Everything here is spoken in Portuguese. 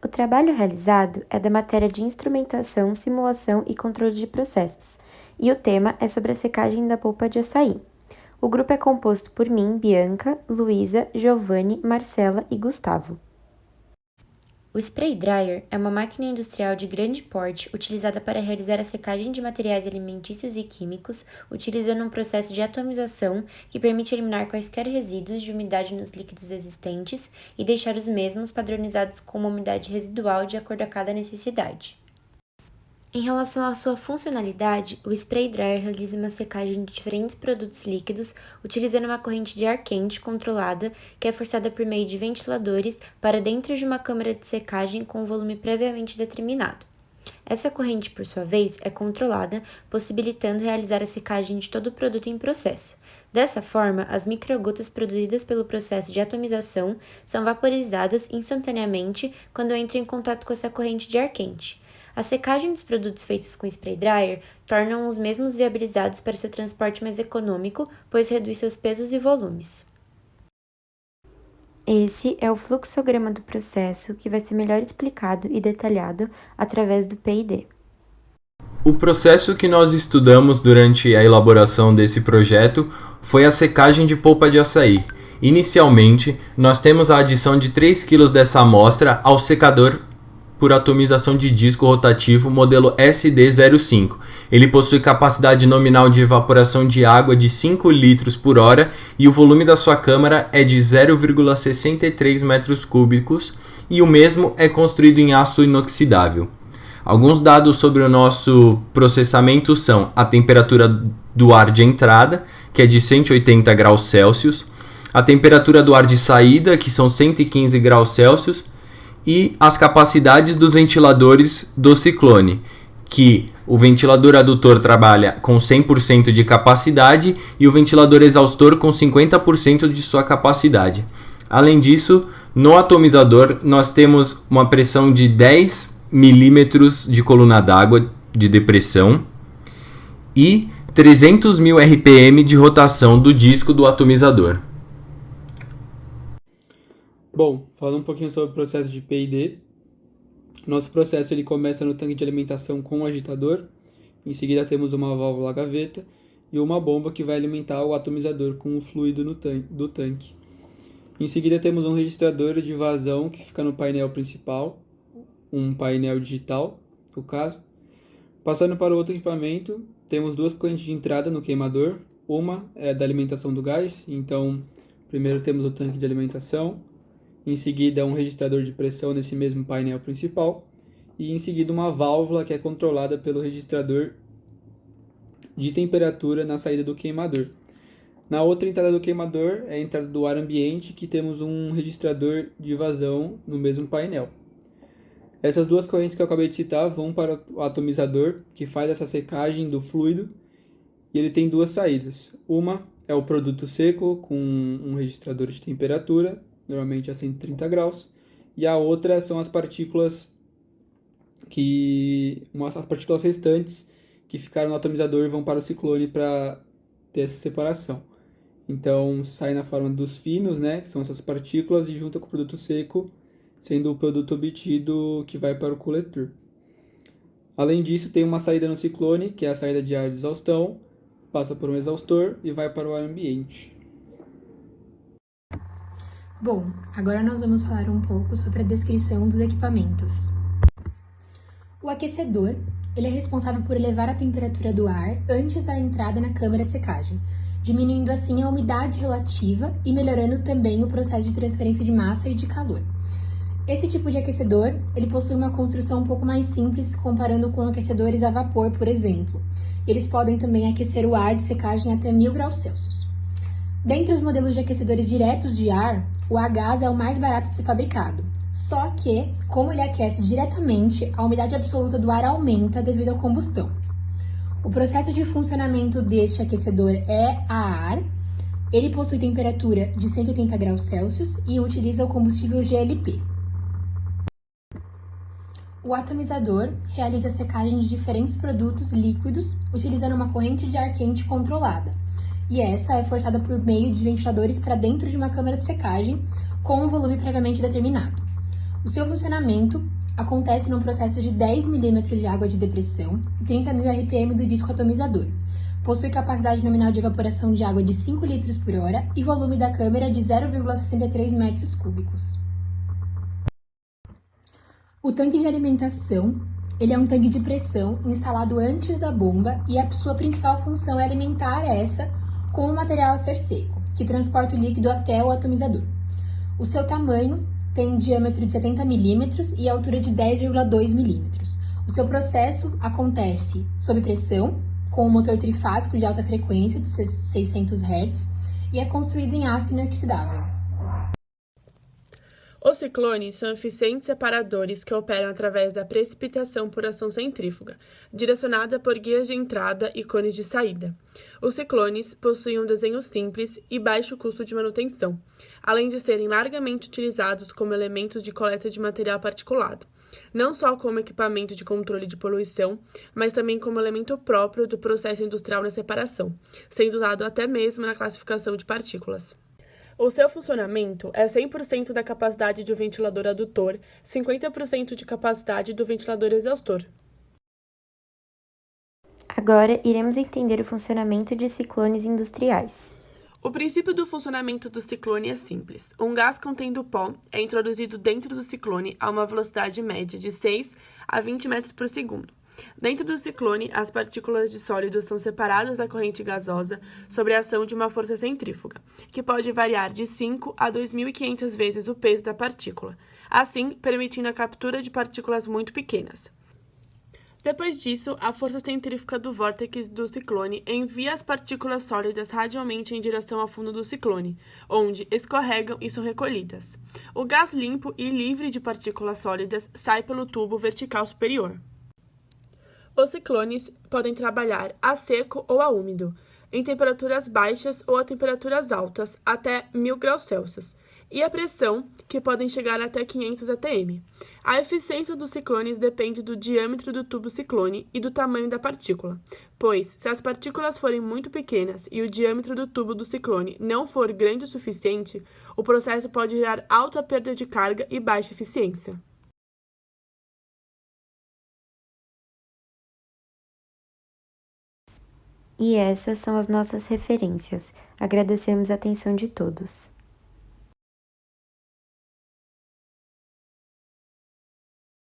O trabalho realizado é da matéria de Instrumentação, Simulação e Controle de Processos, e o tema é sobre a secagem da polpa de açaí. O grupo é composto por mim, Bianca, Luísa, Giovanni, Marcela e Gustavo. O spray dryer é uma máquina industrial de grande porte utilizada para realizar a secagem de materiais alimentícios e químicos, utilizando um processo de atomização que permite eliminar quaisquer resíduos de umidade nos líquidos existentes e deixar os mesmos padronizados com uma umidade residual de acordo a cada necessidade. Em relação à sua funcionalidade, o spray dryer realiza uma secagem de diferentes produtos líquidos utilizando uma corrente de ar quente controlada que é forçada por meio de ventiladores para dentro de uma câmara de secagem com um volume previamente determinado. Essa corrente, por sua vez, é controlada, possibilitando realizar a secagem de todo o produto em processo. Dessa forma, as microgotas produzidas pelo processo de atomização são vaporizadas instantaneamente quando entram em contato com essa corrente de ar quente. A secagem dos produtos feitos com spray dryer tornam os mesmos viabilizados para seu transporte mais econômico, pois reduz seus pesos e volumes. Esse é o fluxograma do processo que vai ser melhor explicado e detalhado através do P&D. O processo que nós estudamos durante a elaboração desse projeto foi a secagem de polpa de açaí. Inicialmente, nós temos a adição de 3 kg dessa amostra ao secador por atomização de disco rotativo modelo SD05. Ele possui capacidade nominal de evaporação de água de 5 litros por hora e o volume da sua câmara é de 0,63 metros cúbicos e o mesmo é construído em aço inoxidável. Alguns dados sobre o nosso processamento são a temperatura do ar de entrada, que é de 180 graus Celsius, a temperatura do ar de saída, que são 115 graus Celsius, e as capacidades dos ventiladores do ciclone, que o ventilador adutor trabalha com 100% de capacidade e o ventilador exaustor com 50% de sua capacidade. Além disso, no atomizador nós temos uma pressão de 10 milímetros de coluna d'água de depressão e 300.000 RPM de rotação do disco do atomizador. Bom, falando um pouquinho sobre o processo de P&D, nosso processo ele começa no tanque de alimentação com um agitador, em seguida temos uma válvula gaveta e uma bomba que vai alimentar o atomizador com o fluido do tanque. Em seguida temos um registrador de vazão que fica no painel principal, um painel digital, no caso. Passando para o outro equipamento, temos duas correntes de entrada no queimador, uma é da alimentação do gás, então primeiro temos o tanque de alimentação, em seguida um registrador de pressão nesse mesmo painel principal e em seguida uma válvula que é controlada pelo registrador de temperatura na saída do queimador. Na outra entrada do queimador é a entrada do ar ambiente, que temos um registrador de vazão no mesmo painel. Essas duas correntes que eu acabei de citar vão para o atomizador, que faz essa secagem do fluido, e ele tem duas saídas. Uma é o produto seco com um registrador de temperatura, normalmente a 130 graus, e a outra são as partículas as partículas restantes que ficaram no atomizador vão para o ciclone para ter essa separação. Então sai na forma dos finos, né, que são essas partículas, e junta com o produto seco, sendo o produto obtido que vai para o coletor. Além disso, tem uma saída no ciclone, que é a saída de ar de exaustão, passa por um exaustor e vai para o ar ambiente. Bom, agora nós vamos falar um pouco sobre a descrição dos equipamentos. O aquecedor, ele é responsável por elevar a temperatura do ar antes da entrada na câmara de secagem, diminuindo assim a umidade relativa e melhorando também o processo de transferência de massa e de calor. Esse tipo de aquecedor, ele possui uma construção um pouco mais simples comparando com aquecedores a vapor, por exemplo. Eles podem também aquecer o ar de secagem até 1000 graus Celsius. Dentre os modelos de aquecedores diretos de ar, o a gás é o mais barato de ser fabricado. Só que, como ele aquece diretamente, a umidade absoluta do ar aumenta devido à combustão. O processo de funcionamento deste aquecedor é a ar. Ele possui temperatura de 180 graus Celsius e utiliza o combustível GLP. O atomizador realiza a secagem de diferentes produtos líquidos utilizando uma corrente de ar quente controlada. E essa é forçada por meio de ventiladores para dentro de uma câmara de secagem com um volume previamente determinado. O seu funcionamento acontece num processo de 10 milímetros de água de depressão e 30.000 RPM do disco atomizador. Possui capacidade nominal de evaporação de água de 5 litros por hora e volume da câmara de 0,63 metros cúbicos. O tanque de alimentação, ele é um tanque de pressão instalado antes da bomba e a sua principal função é alimentar essa com o material a ser seco, que transporta o líquido até o atomizador. O seu tamanho tem um diâmetro de 70 milímetros e altura de 10,2 milímetros. O seu processo acontece sob pressão, com um motor trifásico de alta frequência de 600 Hz e é construído em aço inoxidável. Os ciclones são eficientes separadores que operam através da precipitação por ação centrífuga, direcionada por guias de entrada e cones de saída. Os ciclones possuem um desenho simples e baixo custo de manutenção, além de serem largamente utilizados como elementos de coleta de material particulado, não só como equipamento de controle de poluição, mas também como elemento próprio do processo industrial na separação, sendo usado até mesmo na classificação de partículas. O seu funcionamento é 100% da capacidade do ventilador adutor, 50% de capacidade do ventilador exaustor. Agora, iremos entender o funcionamento de ciclones industriais. O princípio do funcionamento do ciclone é simples. Um gás contendo pó é introduzido dentro do ciclone a uma velocidade média de 6 a 20 metros por segundo. Dentro do ciclone, as partículas de sólido são separadas da corrente gasosa sob a ação de uma força centrífuga, que pode variar de 5 a 2.500 vezes o peso da partícula, assim permitindo a captura de partículas muito pequenas. Depois disso, a força centrífuga do vórtice do ciclone envia as partículas sólidas radialmente em direção ao fundo do ciclone, onde escorregam e são recolhidas. O gás limpo e livre de partículas sólidas sai pelo tubo vertical superior. Os ciclones podem trabalhar a seco ou a úmido, em temperaturas baixas ou a temperaturas altas, até 1.000 graus Celsius, e a pressão, que podem chegar até 500 atm. A eficiência dos ciclones depende do diâmetro do tubo ciclone e do tamanho da partícula, pois, se as partículas forem muito pequenas e o diâmetro do tubo do ciclone não for grande o suficiente, o processo pode gerar alta perda de carga e baixa eficiência. E essas são as nossas referências. Agradecemos a atenção de todos.